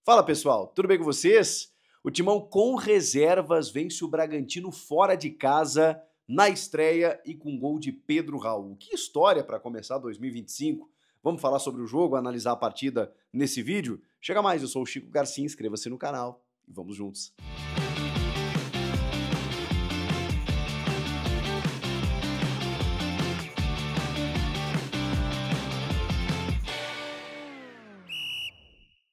Fala pessoal, tudo bem com vocês? O Timão com reservas vence o Bragantino fora de casa na estreia e com gol de Pedro Raul. Que história para começar 2025. Vamos falar sobre o jogo, analisar a partida nesse vídeo? Chega mais, eu sou o Chico Garcia, inscreva-se no canal e vamos juntos.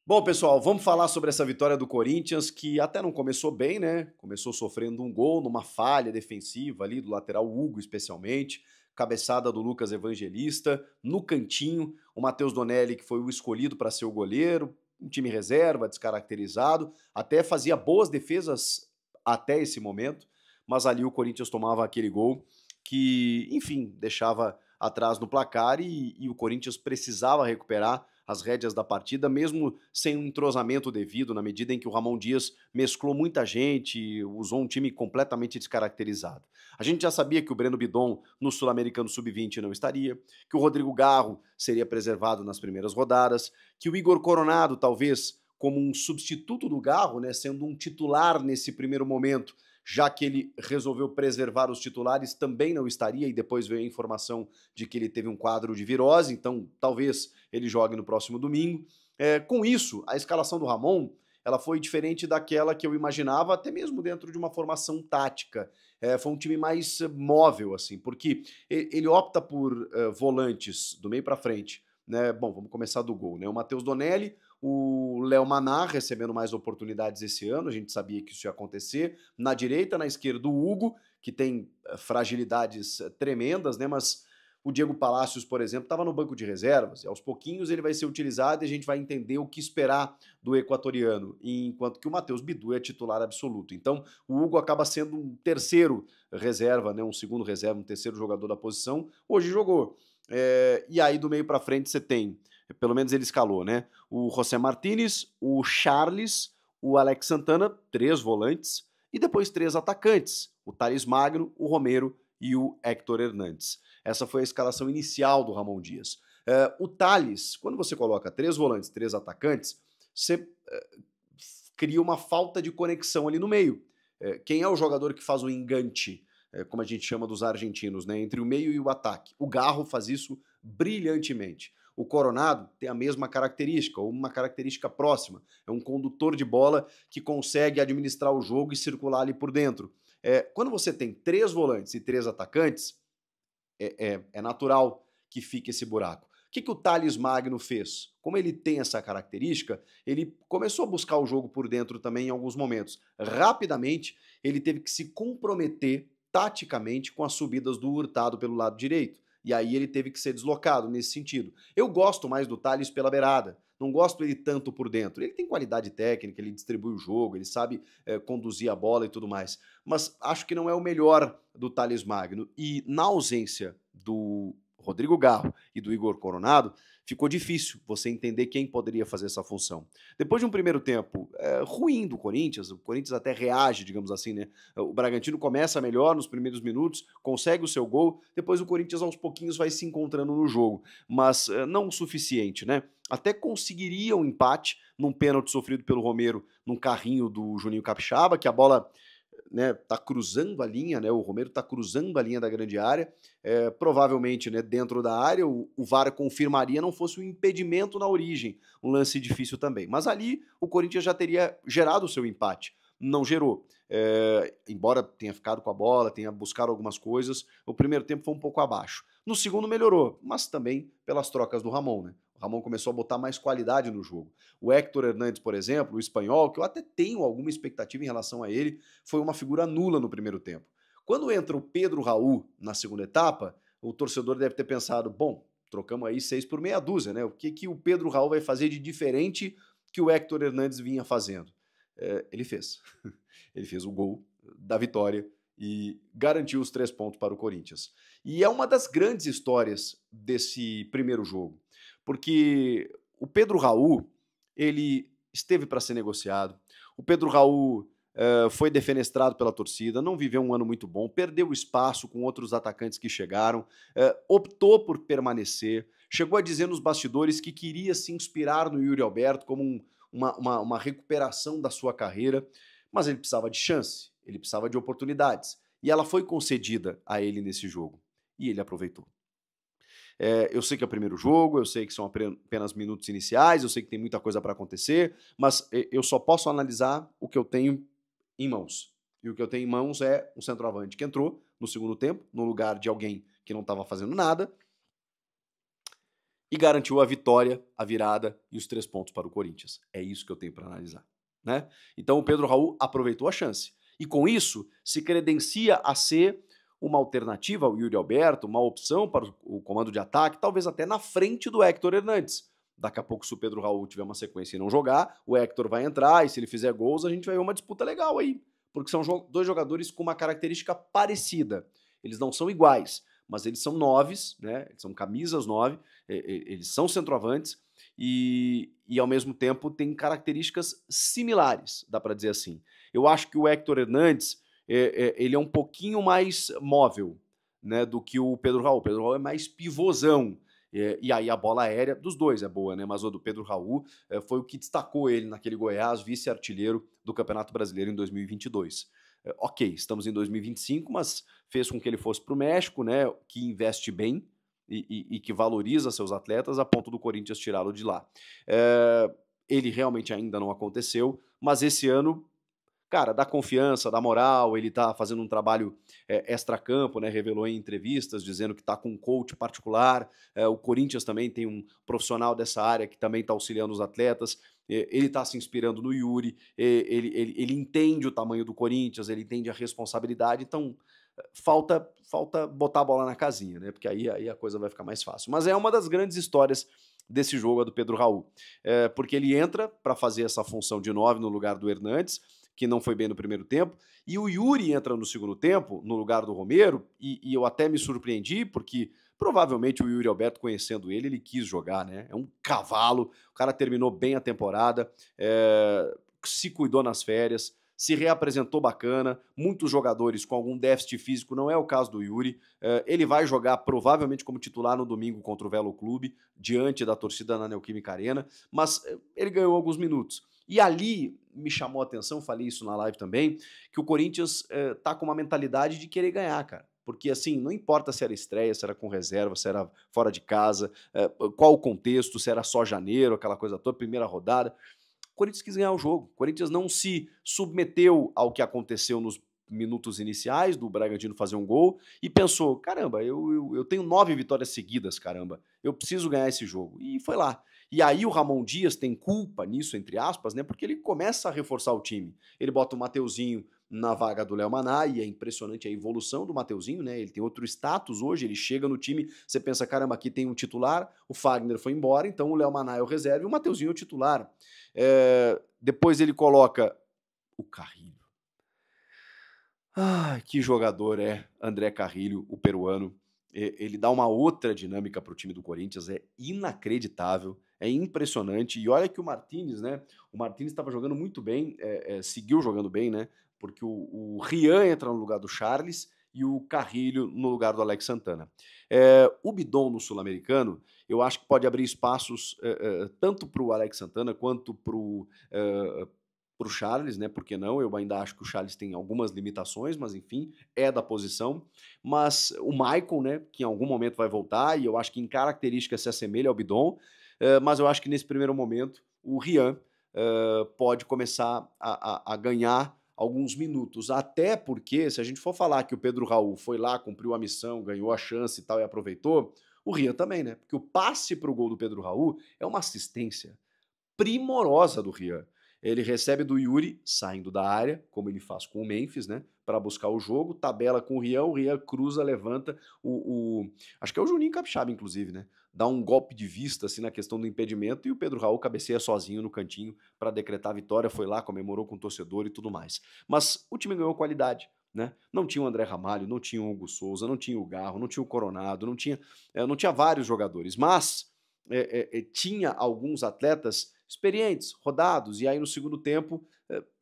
Bom, pessoal, vamos falar sobre essa vitória do Corinthians, que até não começou bem, né? Começou sofrendo um gol numa falha defensiva ali do lateral Hugo, especialmente. Cabeçada do Lucas Evangelista, no cantinho. O Matheus Donelli, que foi o escolhido para ser o goleiro, um time reserva, descaracterizado. Até fazia boas defesas até esse momento, mas ali o Corinthians tomava aquele gol que, enfim, deixava atrás no placar e o Corinthians precisava recuperar as rédeas da partida, mesmo sem um entrosamento devido, na medida em que o Ramon Dias mesclou muita gente, usou um time completamente descaracterizado. A gente já sabia que o Breno Bidon no Sul-Americano Sub-20 não estaria, que o Rodrigo Garro seria preservado nas primeiras rodadas, que o Igor Coronado, talvez como um substituto do Garro, né, sendo um titular nesse primeiro momento, já que ele resolveu preservar os titulares, também não estaria, e depois veio a informação de que ele teve um quadro de virose, então talvez ele jogue no próximo domingo. Com isso, a escalação do Ramon ela foi diferente daquela que eu imaginava, até mesmo dentro de uma formação tática. Foi um time mais móvel, assim, porque ele opta por volantes do meio para frente, né? Bom, vamos começar do gol, né? O Matheus Donelli, o Léo Maná recebendo mais oportunidades esse ano, a gente sabia que isso ia acontecer. Na direita, na esquerda, o Hugo, que tem fragilidades tremendas, né? Mas o Diego Palacios, por exemplo, estava no banco de reservas, e aos pouquinhos ele vai ser utilizado e a gente vai entender o que esperar do equatoriano, enquanto que o Matheus Bidu é titular absoluto. Então, o Hugo acaba sendo um terceiro reserva, né? Um segundo reserva, um terceiro jogador da posição, hoje jogou. E aí, do meio para frente, você tem, pelo menos ele escalou, né? O José Martínez, o Charles, o Alex Santana, 3 volantes, e depois 3 atacantes, o Thales Magno, o Romero e o Héctor Hernandes. Essa foi a escalação inicial do Ramon Dias. O Thales, quando você coloca 3 volantes, 3 atacantes, você cria uma falta de conexão ali no meio. Quem é o jogador que faz o engante, como a gente chama dos argentinos, né, entre o meio e o ataque? O Garro faz isso brilhantemente. O Coronado tem a mesma característica, ou uma característica próxima. É um condutor de bola que consegue administrar o jogo e circular ali por dentro. Quando você tem 3 volantes e 3 atacantes, é natural que fique esse buraco. O que o Thales Magno fez? Como ele tem essa característica, ele começou a buscar o jogo por dentro também em alguns momentos. Rapidamente, ele teve que se comprometer taticamente com as subidas do Hurtado pelo lado direito. E aí ele teve que ser deslocado nesse sentido. Eu gosto mais do Thales pela beirada. Não gosto ele tanto por dentro. Ele tem qualidade técnica, ele distribui o jogo, ele sabe conduzir a bola e tudo mais. Mas acho que não é o melhor do Thales Magno. E na ausência do Rodrigo Garro e do Igor Coronado, ficou difícil você entender quem poderia fazer essa função. Depois de um primeiro tempo ruim do Corinthians, o Corinthians até reage, digamos assim, né? O Bragantino começa melhor nos primeiros minutos, consegue o seu gol, depois o Corinthians aos pouquinhos vai se encontrando no jogo, mas não o suficiente, né? Até conseguiria um empate num pênalti sofrido pelo Romero num carrinho do Juninho Capixaba, que a bola, né, tá cruzando a linha, né, o Romero tá cruzando a linha da grande área, provavelmente, né, dentro da área, o VAR confirmaria, não fosse um impedimento na origem, um lance difícil também. Mas ali o Corinthians já teria gerado o seu empate, não gerou. Embora tenha ficado com a bola, tenha buscado algumas coisas, o primeiro tempo foi um pouco abaixo. No segundo melhorou, mas também pelas trocas do Ramon, né? O Ramon começou a botar mais qualidade no jogo. O Héctor Hernandes, por exemplo, o espanhol, que eu até tenho alguma expectativa em relação a ele, foi uma figura nula no primeiro tempo. Quando entra o Pedro Raul na segunda etapa, o torcedor deve ter pensado, bom, trocamos aí 6 por meia dúzia, né? O que o Pedro Raul vai fazer de diferente que o Héctor Hernandes vinha fazendo? Ele fez. Ele fez o gol da vitória e garantiu os 3 pontos para o Corinthians. E é uma das grandes histórias desse primeiro jogo, porque o Pedro Raul, ele esteve para ser negociado, o Pedro Raul foi defenestrado pela torcida, não viveu um ano muito bom, perdeu espaço com outros atacantes que chegaram, optou por permanecer, chegou a dizer nos bastidores que queria se inspirar no Yuri Alberto como uma recuperação da sua carreira, mas ele precisava de chance, ele precisava de oportunidades. E ela foi concedida a ele nesse jogo. E ele aproveitou. Eu sei que é o primeiro jogo, eu sei que são apenas minutos iniciais, eu sei que tem muita coisa para acontecer, mas eu só posso analisar o que eu tenho em mãos. E o que eu tenho em mãos é um centroavante que entrou no segundo tempo, no lugar de alguém que não estava fazendo nada, e garantiu a vitória, a virada e os 3 pontos para o Corinthians. É isso que eu tenho para analisar. Né? Então o Pedro Raul aproveitou a chance. E com isso se credencia a ser uma alternativa ao Yuri Alberto, uma opção para o comando de ataque, talvez até na frente do Héctor Hernandes. Daqui a pouco, se o Pedro Raul tiver uma sequência e não jogar, o Héctor vai entrar, e se ele fizer gols, a gente vai ver uma disputa legal aí. Porque são dois jogadores com uma característica parecida. Eles não são iguais, mas eles são 9s, né? Eles são camisas 9, eles são centroavantes e ao mesmo tempo têm características similares, dá para dizer assim. Eu acho que o Héctor Hernandes ele é um pouquinho mais móvel, né, do que o Pedro Raul. O Pedro Raul é mais pivôzão. E aí a bola aérea dos dois é boa, né? Mas o do Pedro Raul foi o que destacou ele naquele Goiás, vice-artilheiro do Campeonato Brasileiro em 2022. Ok, estamos em 2025, mas fez com que ele fosse para o México, né? Que investe bem e que valoriza seus atletas a ponto do Corinthians tirá-lo de lá. Ele realmente ainda não aconteceu, mas esse ano, cara, dá confiança, dá moral, ele tá fazendo um trabalho extra-campo, né? Revelou em entrevistas, dizendo que tá com um coach particular. O Corinthians também tem um profissional dessa área que também tá auxiliando os atletas. Ele tá se inspirando no Yuri, ele entende o tamanho do Corinthians, ele entende a responsabilidade, então falta botar a bola na casinha, né? Porque aí a coisa vai ficar mais fácil. Mas é uma das grandes histórias desse jogo, a do Pedro Raul. Porque ele entra para fazer essa função de 9 no lugar do Hernandes, que não foi bem no primeiro tempo, e o Yuri entra no segundo tempo, no lugar do Romero, e eu até me surpreendi, porque provavelmente o Yuri Alberto, conhecendo ele quis jogar, né? É um cavalo, o cara terminou bem a temporada, se cuidou nas férias, se reapresentou bacana, muitos jogadores com algum déficit físico, não é o caso do Yuri, ele vai jogar provavelmente como titular no domingo contra o Velo Clube, diante da torcida na Neoquímica Arena, mas ele ganhou alguns minutos. E ali me chamou a atenção, falei isso na live também, que o Corinthians tá com uma mentalidade de querer ganhar, cara. Porque, assim, não importa se era estreia, se era com reserva, se era fora de casa, qual o contexto, se era só janeiro, aquela coisa toda, primeira rodada. O Corinthians quis ganhar o jogo. O Corinthians não se submeteu ao que aconteceu nos minutos iniciais do Bragantino fazer um gol e pensou, caramba, eu tenho 9 vitórias seguidas, caramba, eu preciso ganhar esse jogo. E foi lá. E aí o Ramon Dias tem culpa nisso, entre aspas, né? Porque ele começa a reforçar o time. Ele bota o Mateuzinho na vaga do Léo Maná, e é impressionante a evolução do Mateuzinho, né? Ele tem outro status hoje, ele chega no time, você pensa, caramba, aqui tem um titular, o Fagner foi embora, então o Léo Maná é o reserva e o Mateuzinho é o titular. Depois ele coloca o Carrilho. Que jogador é André Carrilho, o peruano. Ele dá uma outra dinâmica para o time do Corinthians, é inacreditável, é impressionante. E olha que o Martínez, né? O Martínez estava jogando muito bem, seguiu jogando bem, né? Porque o Rian entra no lugar do Charles e o Carrilho no lugar do Alex Santana. O Bidon no Sul-Americano, eu acho que pode abrir espaços tanto para o Alex Santana quanto para o Charles, né? Por que não? Eu ainda acho que o Charles tem algumas limitações, mas enfim, é da posição. Mas o Maicon, né? Que em algum momento vai voltar, e eu acho que em característica se assemelha ao Bidon, mas eu acho que nesse primeiro momento o Rian pode começar a ganhar alguns minutos. Até porque, se a gente for falar que o Pedro Raul foi lá, cumpriu a missão, ganhou a chance e tal e aproveitou, o Rian também, né? Porque o passe para o gol do Pedro Raul é uma assistência primorosa do Rian. Ele recebe do Yuri, saindo da área, como ele faz com o Memphis, né? Para buscar o jogo, tabela com o Rian cruza, levanta acho que é o Juninho Capixaba, inclusive, né? Dá um golpe de vista, assim, na questão do impedimento, e o Pedro Raul cabeceia sozinho no cantinho para decretar a vitória, foi lá, comemorou com o torcedor e tudo mais. Mas o time ganhou qualidade, né? Não tinha o André Ramalho, não tinha o Hugo Souza, não tinha o Garro, não tinha o Coronado, não tinha vários jogadores, mas tinha alguns atletas experientes, rodados, e aí no segundo tempo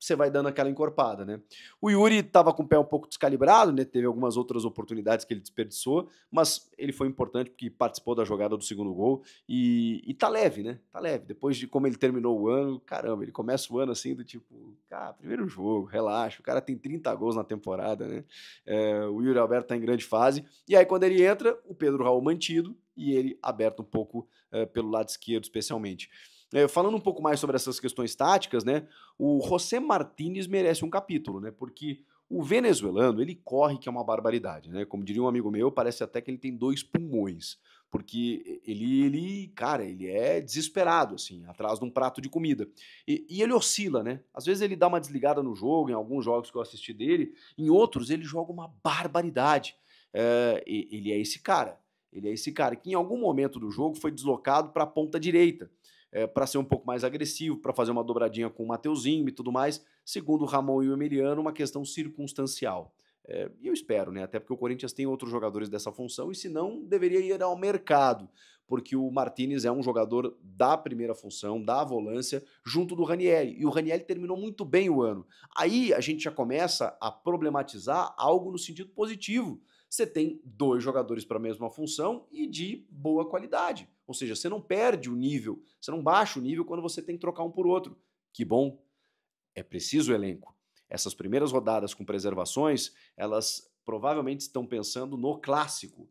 você vai dando aquela encorpada, né? O Yuri estava com o pé um pouco descalibrado, né? Teve algumas outras oportunidades que ele desperdiçou, mas ele foi importante porque participou da jogada do segundo gol e tá leve, né? Tá leve. Depois de como ele terminou o ano, caramba, ele começa o ano assim do tipo, cara, primeiro jogo, relaxa, o cara tem 30 gols na temporada, né? O Yuri Alberto tá em grande fase. E aí quando ele entra, o Pedro Raul mantido e ele aberto um pouco pelo lado esquerdo, especialmente. Falando um pouco mais sobre essas questões táticas, né? O José Martínez merece um capítulo, né? Porque o venezuelano, ele corre que é uma barbaridade, né? Como diria um amigo meu, parece até que ele tem 2 pulmões, porque cara, ele é desesperado, assim, atrás de um prato de comida. E ele oscila, né? Às vezes ele dá uma desligada no jogo, em alguns jogos que eu assisti dele, em outros ele joga uma barbaridade. Ele é esse cara. Ele é esse cara que em algum momento do jogo foi deslocado para a ponta direita, para ser um pouco mais agressivo, para fazer uma dobradinha com o Mateuzinho e tudo mais. Segundo o Ramon e o Emiliano, uma questão circunstancial. E eu espero, né? Até porque o Corinthians tem outros jogadores dessa função, e se não, deveria ir ao mercado, porque o Martínez é um jogador da primeira função, da volância, junto do Ranieri. E o Ranieri terminou muito bem o ano. Aí a gente já começa a problematizar algo no sentido positivo. Você tem 2 jogadores para a mesma função e de boa qualidade. Ou seja, você não perde o nível, você não baixa o nível quando você tem que trocar um por outro. Que bom, é preciso elenco. Essas primeiras rodadas com preservações, elas provavelmente estão pensando no clássico,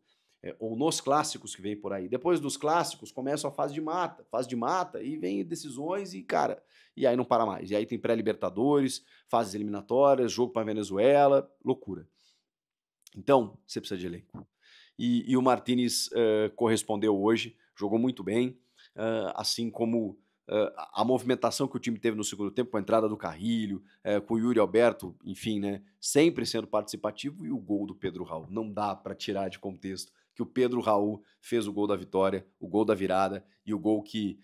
ou nos clássicos que vem por aí. Depois dos clássicos, começa a fase de mata, e vem decisões e, cara, e aí não para mais. E aí tem pré-libertadores, fases eliminatórias, jogo para Venezuela, loucura. Então, você precisa de elenco. E o Martínez correspondeu hoje, jogou muito bem, assim como a movimentação que o time teve no segundo tempo, com a entrada do Carrilho, com o Yuri Alberto, enfim, né, sempre sendo participativo, e o gol do Pedro Raul. Não dá para tirar de contexto que o Pedro Raul fez o gol da vitória, o gol da virada e o gol que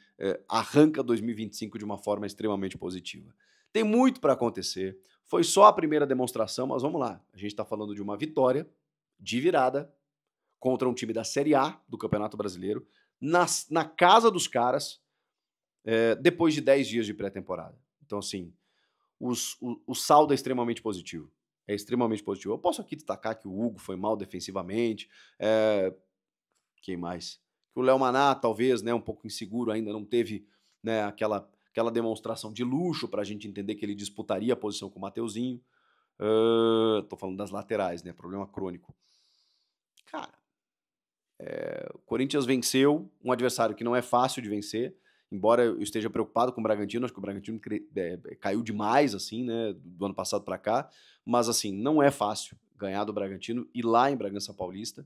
arranca 2025 de uma forma extremamente positiva. Tem muito para acontecer. Foi só a primeira demonstração, mas vamos lá. A gente está falando de uma vitória de virada contra um time da Série A do Campeonato Brasileiro, na casa dos caras, depois de 10 dias de pré-temporada. Então, assim, o saldo é extremamente positivo. É extremamente positivo. Eu posso aqui destacar que o Hugo foi mal defensivamente. Quem mais? Que o Léo Maná, talvez, né, um pouco inseguro, ainda não teve, né, aquela demonstração de luxo para a gente entender que ele disputaria a posição com o Mateuzinho. Tô falando das laterais, né? Problema crônico. Cara, o Corinthians venceu um adversário que não é fácil de vencer, embora eu esteja preocupado com o Bragantino. Acho que o Bragantino caiu demais, assim, né, do ano passado para cá, mas assim, não é fácil ganhar do Bragantino e lá em Bragança Paulista.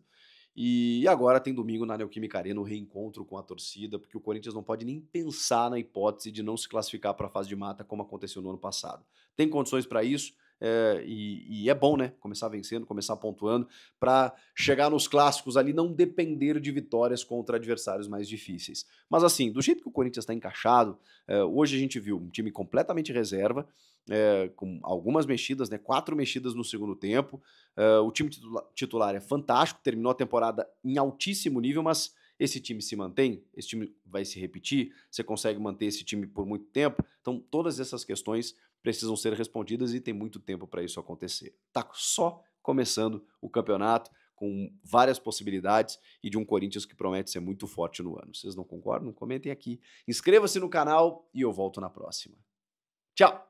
E agora tem domingo na Neoquímica Arena o reencontro com a torcida, porque o Corinthians não pode nem pensar na hipótese de não se classificar para a fase de mata como aconteceu no ano passado. Tem condições para isso, e é bom, né? Começar vencendo, começar pontuando, para chegar nos clássicos ali, não depender de vitórias contra adversários mais difíceis. Mas assim, do jeito que o Corinthians está encaixado, hoje a gente viu um time completamente reserva, com algumas mexidas, né? 4 mexidas no segundo tempo. O time titular é fantástico, terminou a temporada em altíssimo nível, mas esse time se mantém? Esse time vai se repetir? Você consegue manter esse time por muito tempo? Então, todas essas questões precisam ser respondidas e tem muito tempo para isso acontecer. Tá só começando o campeonato, com várias possibilidades, e de um Corinthians que promete ser muito forte no ano. Vocês não concordam? Comentem aqui. Inscreva-se no canal e eu volto na próxima. Tchau!